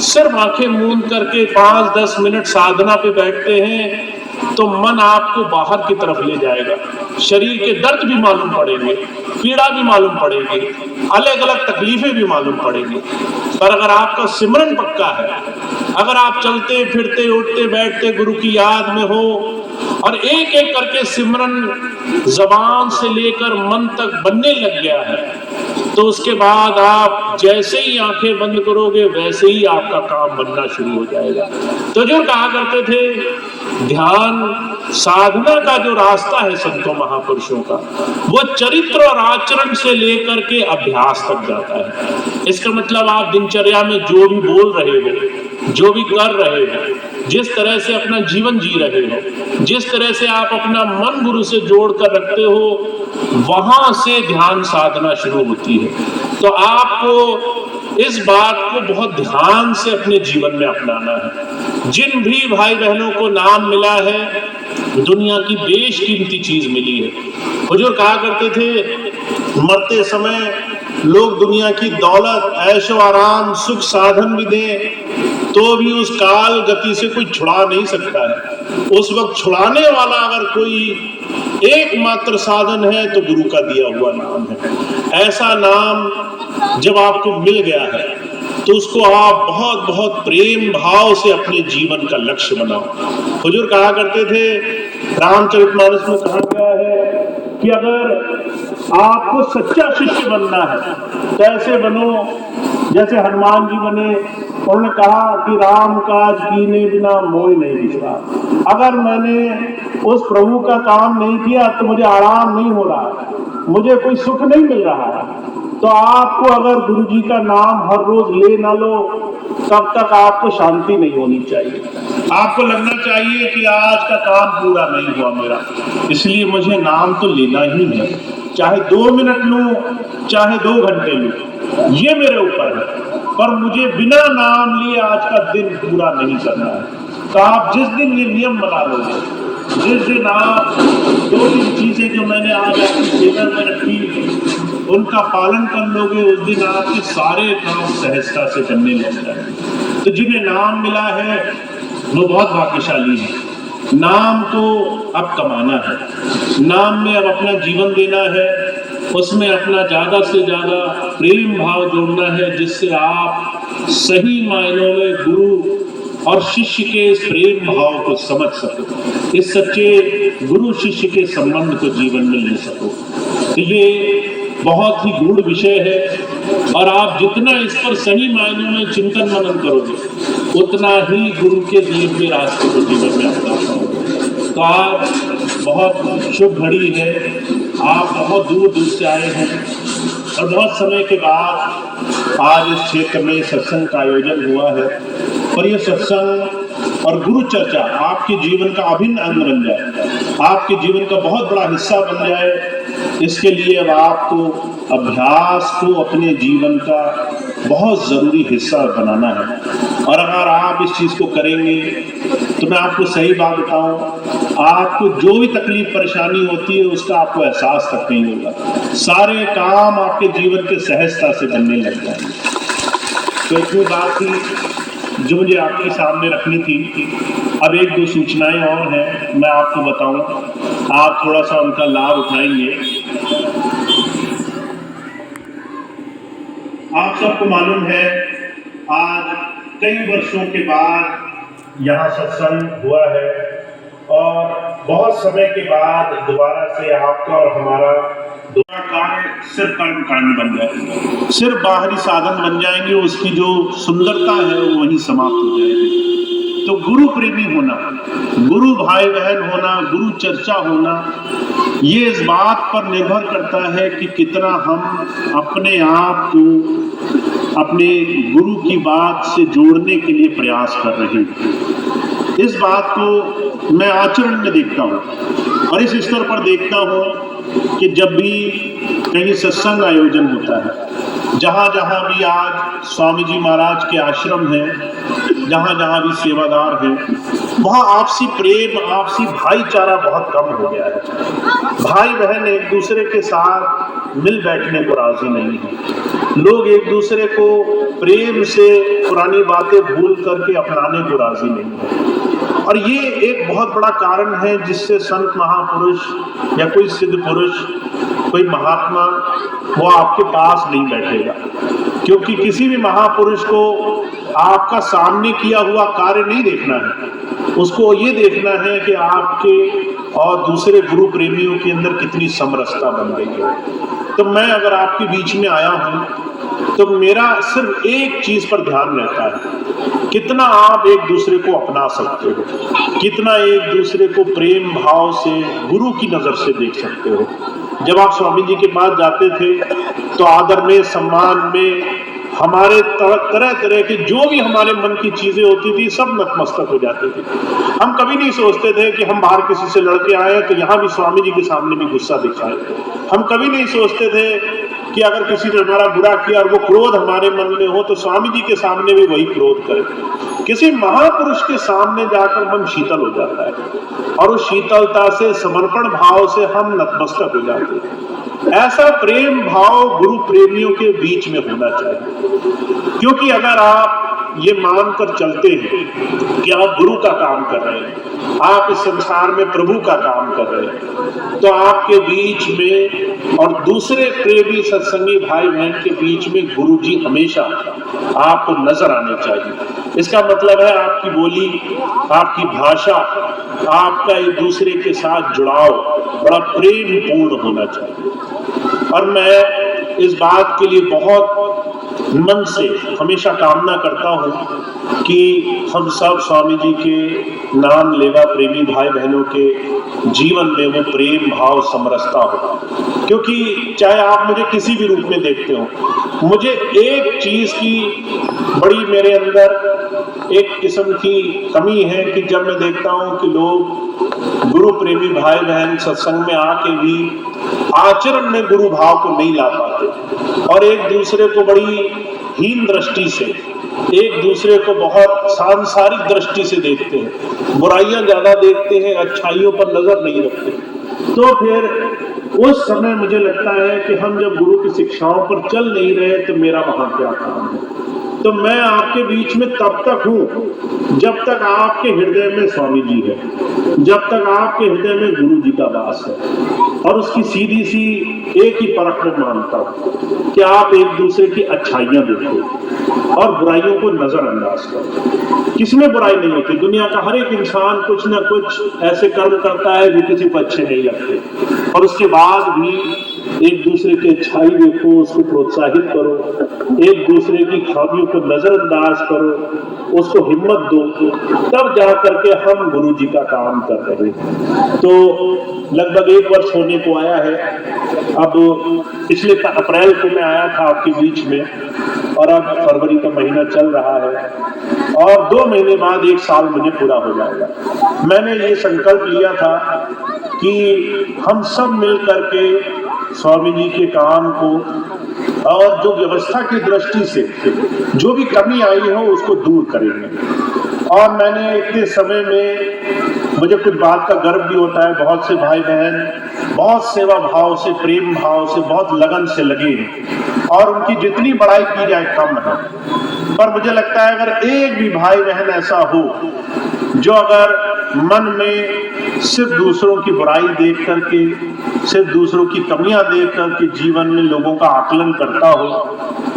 S1: सिर्फ आंखें मूंद करके 5-10 मिनट साधना पे बैठते हैं, तो मन आपको बाहर की तरफ ले जाएगा। शरीर के दर्द भी मालूम पड़ेंगे, पीड़ा भी मालूम पड़ेगी, अलग अलग तकलीफें भी मालूम पड़ेंगी। पर अगर आपका सिमरन पक्का है, अगर आप चलते फिरते उठते बैठते गुरु की याद में हो और एक एक करके सिमरन जबान से लेकर मन तक बनने लग गया है, तो उसके बाद आप जैसे ही आंखें बंद करोगे वैसे ही आपका काम बनना शुरू हो जाएगा। तो जो कहा करते थे ध्यान साधना का जो रास्ता है संतों महापुरुषों का, वो चरित्र और आचरण से लेकर के अभ्यास तक जाता है। इसका मतलब आप दिनचर्या में जो भी बोल रहे हो, जो भी कर रहे हो, जिस तरह से अपना जीवन जी रहे हो, जिस तरह से आप अपना मन गुरु से जोड़ कर रखते हो, वहां से ध्यान साधना शुरू होती है। तो आपको इस बात को बहुत ध्यान से अपने जीवन में अपनाना है। जिन भी भाई बहनों को नाम मिला है, दुनिया की बेशकीमती चीज मिली है। हुजूर कहा करते थे मरते समय लोग दुनिया की दौलत, ऐशो आराम, सुख साधन भी दें तो भी उस काल गति से कोई छुड़ा नहीं सकता है। उस वक्त छुड़ाने वाला अगर कोई एकमात्र साधन है तो गुरु का दिया हुआ नाम है। ऐसा नाम जब आपको मिल गया है तो उसको आप बहुत बहुत प्रेम भाव से अपने जीवन का लक्ष्य बनाओ। हुजूर कहा करते थे, रामचरितमानस में कहा गया है कि अगर आपको सच्चा शिष्य बनना है तो ऐसे बनो जैसे हनुमान जी बने। उन्होंने कहा कि राम काज कीने बिना मोह नहीं बिसरा। अगर मैंने उस प्रभु का काम नहीं किया तो मुझे आराम नहीं हो रहा, मुझे कोई सुख नहीं मिल रहा है। तो आपको अगर गुरु जी का नाम हर रोज ले ना लो तब तक आपको शांति नहीं होनी चाहिए। आपको लगना चाहिए कि आज का काम पूरा नहीं हुआ मेरा, इसलिए मुझे नाम तो लेना ही है, चाहे 2 मिनट लूं चाहे 2 घंटे लूं, ये मेरे ऊपर है, पर मुझे बिना नाम लिए आज का दिन पूरा नहीं करना है। तो आप जिस दिन ये नियम बना लोगे, जिस दिन आप 2-3 चीजें जो मैंने आज आपकी सेवा में रखी उनका पालन कर लोगे, उस दिन आपके सारे काम सहजता से बनने लग जाएंगे। तो जिन्हें नाम मिला है वो बहुत भाग्यशाली है। नाम को अब कमाना है, नाम में अब अपना जीवन देना है, उसमें अपना ज्यादा से ज्यादा प्रेम भाव जोड़ना है, जिससे आप सही मायनों में गुरु और शिष्य के इस प्रेम भाव को समझ सको, इस सच्चे गुरु शिष्य के संबंध को जीवन में ले सको। तो ये बहुत ही गूढ़ विषय है और आप जितना इस पर सही मायनों में चिंतन मनन करोगे उतना ही गुरु के दिए हुए रास्ते को जीवन में अपना पाओगे। तो आज बहुत शुभ घड़ी है, आप बहुत दूर दूर से आए हैं और बहुत समय के बाद आज इस क्षेत्र में सत्संग का आयोजन हुआ है और ये सत्संग और गुरु चर्चा आपके जीवन का अभिन्न अंग बन जाए, आपके जीवन का बहुत बड़ा हिस्सा बन जाए। इसके लिए अब आपको अभ्यास को अपने जीवन का बहुत ज़रूरी हिस्सा बनाना है और अगर आप इस चीज़ को करेंगे तो मैं आपको सही बात बताऊं, आपको जो भी तकलीफ परेशानी होती है उसका आपको एहसास तक नहीं होगा। सारे काम आपके जीवन के सहजता से बनने लग जाएंगे। तो इतनी बात थी जो मुझे आपके सामने रखनी थी। अब एक दो सूचनाएं और हैं, मैं आपको बताऊं, आप थोड़ा सा उनका लाभ उठाएंगे। आप सबको मालूम है आज कई वर्षों के बाद यहाँ सत्संग हुआ है और बहुत समय के बाद दोबारा से आपका और हमारा दोनों कार्य सिर्फ कर्म कांड बन जाएंगे, सिर्फ बाहरी साधन बन जाएंगे, उसकी जो सुंदरता है वो वहीं समाप्त हो जाएगी। तो गुरु प्रेमी होना, गुरु भाई बहन होना, गुरु चर्चा होना, ये इस बात पर निर्भर करता है कि कितना हम अपने आप को अपने गुरु की बात से जोड़ने के लिए प्रयास कर रहे हैं। इस बात को मैं आचरण में देखता हूँ और इस स्तर पर देखता हूँ कि जब भी कहीं सत्संग आयोजन होता है, जहाँ जहाँ भी आज स्वामी जी महाराज के आश्रम हैं, जहाँ जहाँ भी सेवादार हैं, वहाँ आपसी प्रेम, आपसी भाईचारा बहुत कम हो गया है। भाई बहन एक दूसरे के साथ मिल बैठने को राजी नहीं है। लोग एक दूसरे को प्रेम से पुरानी बातें भूल करके अपनाने को राजी नहीं है और ये एक बहुत बड़ा कारण है जिससे संत महापुरुष या कोई सिद्ध पुरुष, कोई महात्मा वो आपके पास नहीं बैठेगा, क्योंकि किसी भी महापुरुष को आपका सामने किया हुआ कार्य नहीं देखना है, उसको ये देखना है कि आपके और दूसरे गुरु प्रेमियों के अंदर कितनी समरसता बन गई है। तो मैं अगर आपके बीच में आया हूँ तो मेरा सिर्फ एक चीज पर ध्यान रहता है, कितना आप एक दूसरे को अपना सकते हो, कितना एक दूसरे को प्रेम भाव से गुरु की नजर से देख सकते हो। जब आप स्वामी जी के पास जाते थे तो आदर में, सम्मान में, हमारे तरह तरह के जो भी हमारे मन की चीजें होती थी सब नतमस्तक हो जाते थे। हम कभी नहीं सोचते थे कि हम बाहर किसी से लड़के आए तो यहाँ भी स्वामी जी के सामने भी गुस्सा दिखाए। हम कभी नहीं सोचते थे कि अगर किसी ने हमारा बुरा किया और वो क्रोध हमारे मन में हो तो स्वामी जी के सामने भी वही क्रोध करें। किसी महापुरुष के सामने जाकर मन शीतल हो जाता है और उस शीतलता से, समर्पण भाव से हम नतमस्तक हो जाते हैं। ऐसा प्रेम भाव गुरु प्रेमियों के बीच में होना चाहिए, क्योंकि अगर आप ये मानकर चलते हैं कि आप गुरु का काम कर रहे हैं, आप इस संसार में प्रभु का काम कर रहे हैं, तो आपके बीच में और दूसरे प्रेमी सत्संगी भाई बहन के बीच में गुरु जी हमेशा आपको नजर आने चाहिए। इसका मतलब है आपकी बोली, आपकी भाषा, आपका एक दूसरे के साथ जुड़ाव बड़ा प्रेम पूर्ण होना चाहिए। और मैं इस बात के लिए बहुत मन से हमेशा कामना करता हूँ कि हम सब स्वामी जी के नाम लेवा प्रेमी भाई बहनों के जीवन में वो प्रेम भाव समरसता हो। क्योंकि चाहे आप मुझे किसी भी रूप में देखते हो, मुझे एक चीज की बड़ी मेरे अंदर एक किस्म की कमी है कि जब मैं देखता हूँ कि लोग गुरु प्रेमी भाई बहन सत्संग में आके भी आचरण में गुरु भाव को नहीं ला पाते और एक दूसरे को बड़ी हीन दृष्टि से, एक दूसरे को बहुत सांसारिक दृष्टि से देखते हैं, बुराइयां ज्यादा देखते हैं, अच्छाइयों पर नजर नहीं रखते। तो फिर उस समय मुझे लगता है कि हम जब गुरु की शिक्षाओं पर चल नहीं रहे तो मेरा वहां क्या काम है। तो मैं आपके बीच में तब तक हूं जब तक आपके हृदय में स्वामी जी है, जब तक आपके हृदय में गुरु जी का वास है। और उसकी सीधी सी एक ही परख में मानता हूं कि आप एक दूसरे की अच्छाइयां देखो और बुराइयों को नजरअंदाज करो। किसी में बुराई नहीं होती। दुनिया का हर एक इंसान कुछ ना कुछ ऐसे कर्म करता है जो किसी को अच्छे नहीं लगते, और उसके बाद भी एक दूसरे की अच्छाई देखो, उसको प्रोत्साहित करो, एक दूसरे की खामियों को नजरअंदाज करो, उसको हिम्मत दो, तब जा करके हम गुरु जी का काम कर रहे हैं। तो लगभग 1 वर्ष होने को आया है। अब पिछले अप्रैल को मैं आया था आपके बीच में, और अब फरवरी का महीना चल रहा है, और 2 महीने बाद 1 साल मुझे पूरा हो जाएगा। मैंने ये संकल्प लिया था कि हम सब मिल करके स्वामी जी के काम को और जो व्यवस्था की दृष्टि से जो भी कमी आई हो उसको दूर करेंगे। और मैंने इतने समय में मुझे कुछ बात का गर्व भी होता है, बहुत से भाई बहन बहुत सेवा भाव से, प्रेम भाव से, बहुत लगन से लगे हैं, और उनकी जितनी बड़ाई की जाए कम है। पर मुझे लगता है अगर एक भी भाई बहन ऐसा हो जो अगर मन में सिर्फ दूसरों की बुराई देख करके, सिर्फ दूसरों की कमियां देख करके जीवन में लोगों का आकलन करता हो,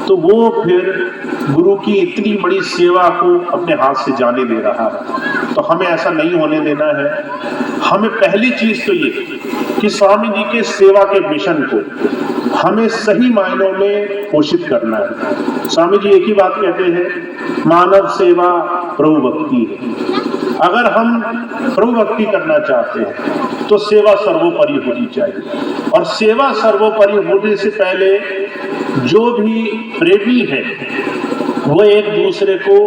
S1: तो वो फिर गुरु की इतनी बड़ी सेवा को अपने हाथ से जाने दे रहा है। तो हमें ऐसा नहीं होने देना है। हमें पहली चीज तो ये कि स्वामी जी के सेवा के मिशन को हमें सही मायनों में पोषित करना है। स्वामी जी एक ही बात कहते हैं, मानव सेवा प्रभु भक्ति है। अगर हम प्रभु भक्ति करना चाहते हैं तो सेवा सर्वोपरि होनी चाहिए, और सेवा सर्वोपरि होने से पहले जो भी प्रेमी है वो एक दूसरे को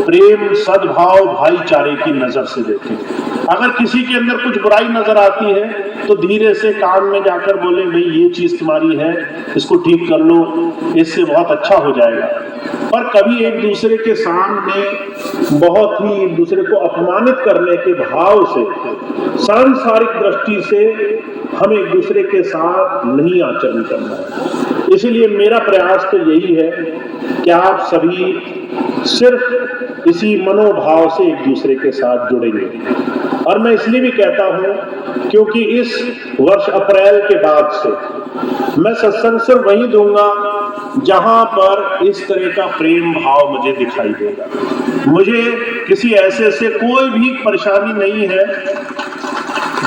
S1: प्रेम, सद्भाव, भाईचारे की नजर से देखें। अगर किसी के अंदर कुछ बुराई नजर आती है तो धीरे से कान में जाकर बोले, भाई ये चीज तुम्हारी है, इसको ठीक कर लो, इससे बहुत अच्छा हो जाएगा। पर कभी एक दूसरे के सामने बहुत ही एक दूसरे को अपमानित करने के भाव से, सांसारिक दृष्टि से हम एक दूसरे के साथ नहीं आचरण करना है। इसलिए मेरा प्रयास तो यही है कि आप सभी सिर्फ इसी मनोभाव से एक दूसरे के साथ जुड़ेंगे। और मैं इसलिए भी कहता हूं क्योंकि इस वर्ष अप्रैल के बाद से मैं सत्संग सिर्फ वहीं दूंगा जहां पर इस तरह का प्रेम भाव मुझे दिखाई देगा। मुझे किसी ऐसे से कोई भी परेशानी नहीं है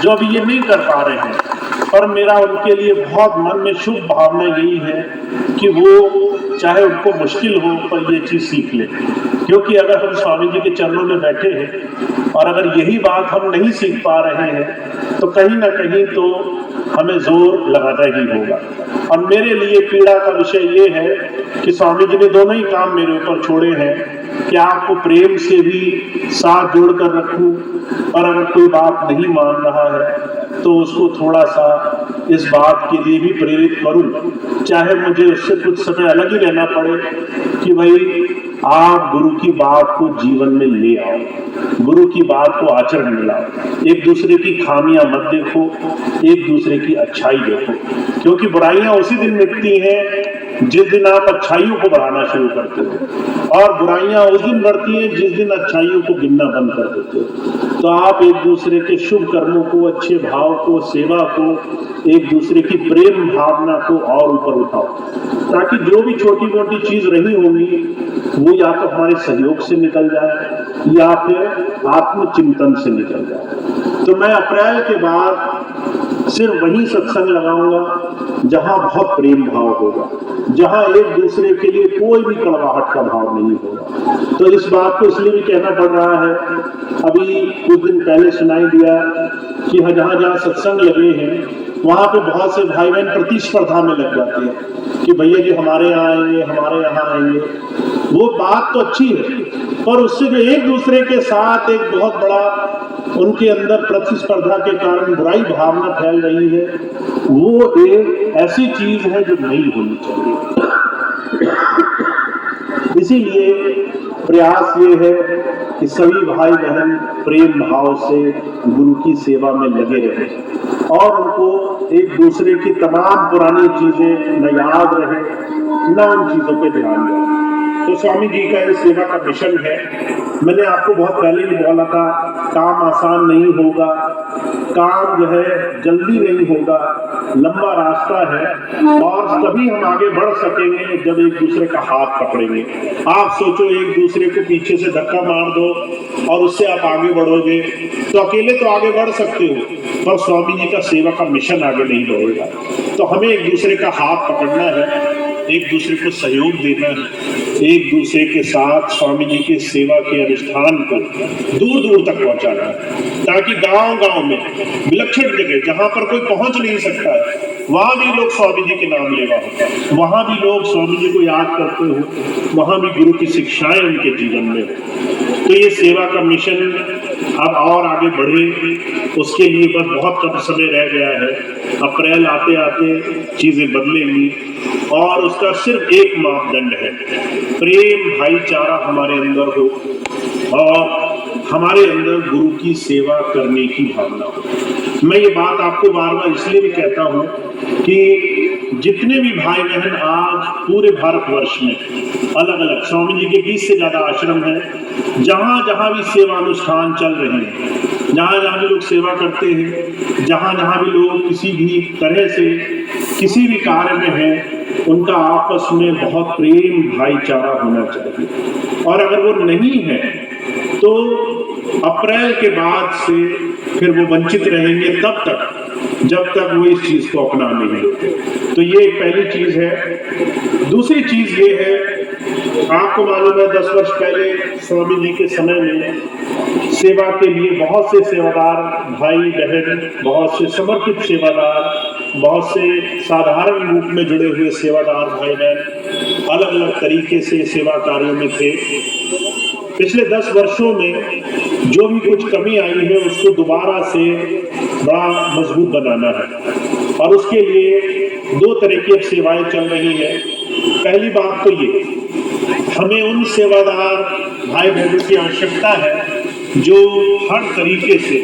S1: जो अभी ये नहीं कर पा रहे हैं, पर मेरा उनके लिए बहुत मन में शुभ भावना यही है कि वो चाहे उनको मुश्किल हो पर ये चीज सीख ले। क्योंकि अगर हम स्वामी जी के चरणों में बैठे हैं और अगर यही बात हम नहीं सीख पा रहे हैं तो कहीं ना कहीं तो हमें जोर लगाना ही होगा। और मेरे लिए पीड़ा का विषय ये है कि स्वामी जी ने दोनों ही काम मेरे ऊपर छोड़े हैं कि आपको प्रेम से भी साथ जोड़कर रखूं, और अगर कोई बात नहीं मान रहा है तो उसको थोड़ा सा इस बात के लिए भी प्रेरित करूं, चाहे मुझे उससे कुछ समय अलग ही रहना पड़े, कि भाई आप गुरु की बात को जीवन में ले आओ, गुरु की बात को आचरण में लाओ। एक दूसरे की खामियां मत देखो, एक दूसरे की अच्छाई देखो, क्योंकि बुराइयां उसी दिन मिटती हैं जिस दिन आप अच्छाइयों को बढ़ाना शुरू करते हो, और बुराइयां उस दिन बढ़ती हैं जिस दिन अच्छाइयों को गिनना बंद कर देते हो। तो आप एक दूसरे के शुभ कर्मों को, अच्छे भाव को, सेवा को, एक दूसरे की प्रेम भावना को और ऊपर उठाओ, ताकि जो भी छोटी मोटी चीज रही होंगी वो या तो हमारे सहयोग से निकल जाए या फिर आत्मचिंतन से निकल जाए। तो मैं अप्रैल के बाद सिर्फ वही सत्संग लगाऊंगा जहां बहुत प्रेम भाव होगा, जहां एक दूसरे के लिए कोई भी कड़वाहट का भाव नहीं होगा। तो इस बात को इसलिए भी कहना पड़ रहा है, अभी कुछ दिन पहले सुनाई दिया कि जहां जहां सत्संग लगे हैं वहां पे बहुत से भाई बहन प्रतिस्पर्धा में लग जाते हैं कि भैया जी हमारे यहाँ आएंगे, हमारे यहाँ आएंगे। वो बात तो अच्छी है, पर उससे जो एक दूसरे के साथ एक बहुत बड़ा उनके अंदर प्रतिस्पर्धा के कारण बुराई भावना फैल रही है, वो एक ऐसी चीज है जो नहीं होनी चाहिए। इसीलिए प्रयास ये है कि सभी भाई बहन प्रेम भाव से गुरु की सेवा में लगे रहें और उनको एक दूसरे की तमाम पुरानी चीजें न याद रहे, न उन चीजों पे ध्यान दें। तो स्वामी जी का ये सेवा का मिशन है। मैंने आपको बहुत पहले भी बोला था, काम आसान नहीं होगा, काम जो है जल्दी नहीं होगा, लंबा रास्ता है और तभी हम आगे बढ़ सकेंगे जब एक दूसरे का हाथ पकड़ेंगे। आप सोचो एक दूसरे को पीछे से धक्का मार दो और उससे आप आगे बढ़ोगे तो अकेले तो आगे बढ़ सकते हो, पर स्वामी जी का सेवा का मिशन आगे नहीं बढ़ेगा। तो हमें एक दूसरे का हाथ पकड़ना है, एक दूसरे को सहयोग देना है, एक दूसरे के साथ स्वामी जी के सेवा के अनुष्ठान को दूर दूर तक पहुंचाना है, ताकि गांव गांव में विलक्षण जगह जहां पर कोई पहुंच नहीं सकता है वहां भी लोग स्वामी जी के नाम लेवा हो, वहां भी लोग स्वामी जी को याद करते हो, वहां भी गुरु की शिक्षाएं उनके जीवन में हो। तो ये सेवा का मिशन अब और आगे बढ़े, उसके लिए बस बहुत कम समय रह गया है। अप्रैल आते आते चीजें बदलेंगी और उसका सिर्फ एक मापदंड है, प्रेम भाईचारा हमारे अंदर हो और हमारे अंदर गुरु की सेवा करने की भावना हो। मैं ये बात आपको बार बार इसलिए भी कहता हूँ कि जितने भी भाई बहन आज पूरे भारतवर्ष में अलग अलग स्वामी जी के 20 से ज्यादा आश्रम हैं, जहाँ जहाँ भी सेवा अनुष्ठान चल रहे हैं, जहाँ जहाँ भी लोग सेवा करते हैं, जहाँ जहाँ भी लोग किसी भी तरह से किसी भी कार्य में हैं, उनका आपस में बहुत प्रेम भाईचारा होना चाहिए। और अगर वो नहीं है तो अप्रैल के बाद से फिर वो वंचित रहेंगे तब तक जब तक वो इस चीज को अपना नहीं लेते। तो ये एक पहली चीज है। दूसरी चीज ये है, आपको मालूम है 10 वर्ष पहले स्वामी जी के समय में सेवा के लिए बहुत से सेवादार भाई बहन, बहुत से समर्पित सेवादार, बहुत से साधारण रूप में जुड़े हुए सेवादार भाई बहन अलग अलग तरीके से सेवा कार्यों में थे। पिछले 10 वर्षों में जो भी कुछ कमी आई है उसको दोबारा से बड़ा मजबूत बनाना है और उसके लिए 2 तरह की अब सेवाएं चल रही हैं। पहली बात तो ये, हमें उन सेवादार भाई बहनों की आवश्यकता है जो हर तरीके से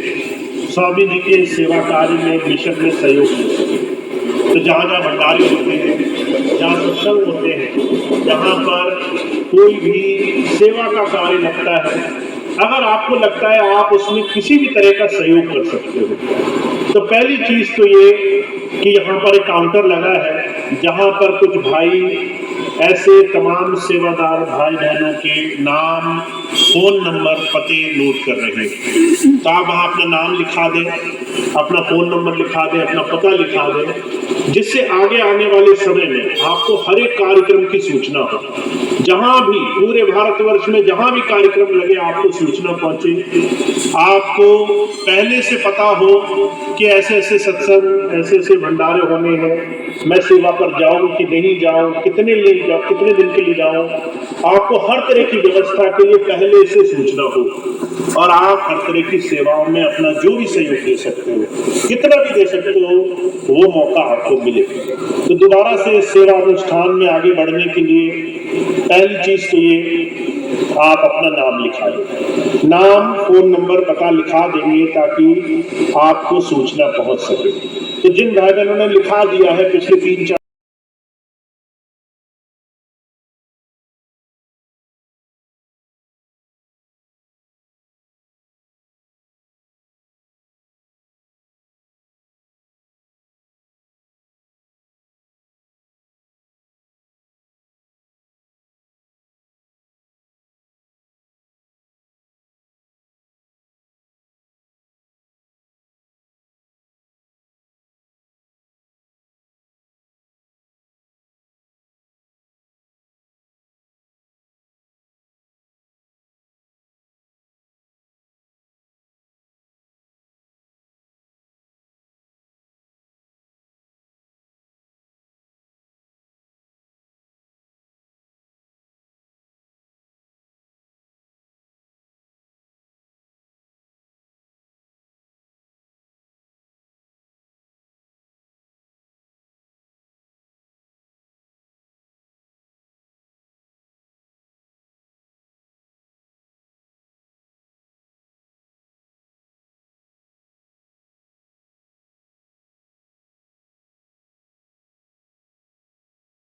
S1: स्वामी जी के सेवा कार्य में मिशन में सहयोग कर सके। तो जहाँ जहाँ भंडारे होते हैं, जहाँ सत्संग होते हैं, जहाँ पर कोई भी सेवा का कार्य लगता है, अगर आपको लगता है आप उसमें किसी भी तरह का सहयोग कर सकते हो, तो पहली चीज तो ये कि यहाँ पर एक काउंटर लगा है जहाँ पर कुछ भाई ऐसे तमाम सेवादार भाई बहनों के नाम, फोन नंबर, पते नोट कर रहे हैं। तो आप वहाँ अपना नाम लिखा दें, अपना फोन नंबर लिखा दें, अपना पता लिखा दें, जिससे आगे आने वाले समय में आपको हर एक कार्यक्रम की सूचना हो। जहां भी पूरे भारतवर्ष में जहां भी कार्यक्रम लगे आपको सूचना पहुंचे, आपको पहले से पता हो कि ऐसे ऐसे सत्संग, ऐसे ऐसे भंडारे होने हैं, मैं सेवा पर जाऊं कि नहीं जाऊं, कितने दिन के लिए जाऊं, आपको हर तरह की व्यवस्था के लिए पहले से सूचना हो और आप हर तरह की सेवाओं में अपना जो भी सहयोग दे सकते हो, कितना भी दे सकते हो, वो मौका आपको मिले। तो दोबारा से सेवा अनुष्ठान में आगे बढ़ने के लिए पहली चीज तो ये, आप अपना नाम लिखाएं, नाम, फोन नंबर, पता लिखा देंगे ताकि आपको सूचना पहुंच सके। तो जिन भाई बहनों ने लिखा दिया है पिछले 3-4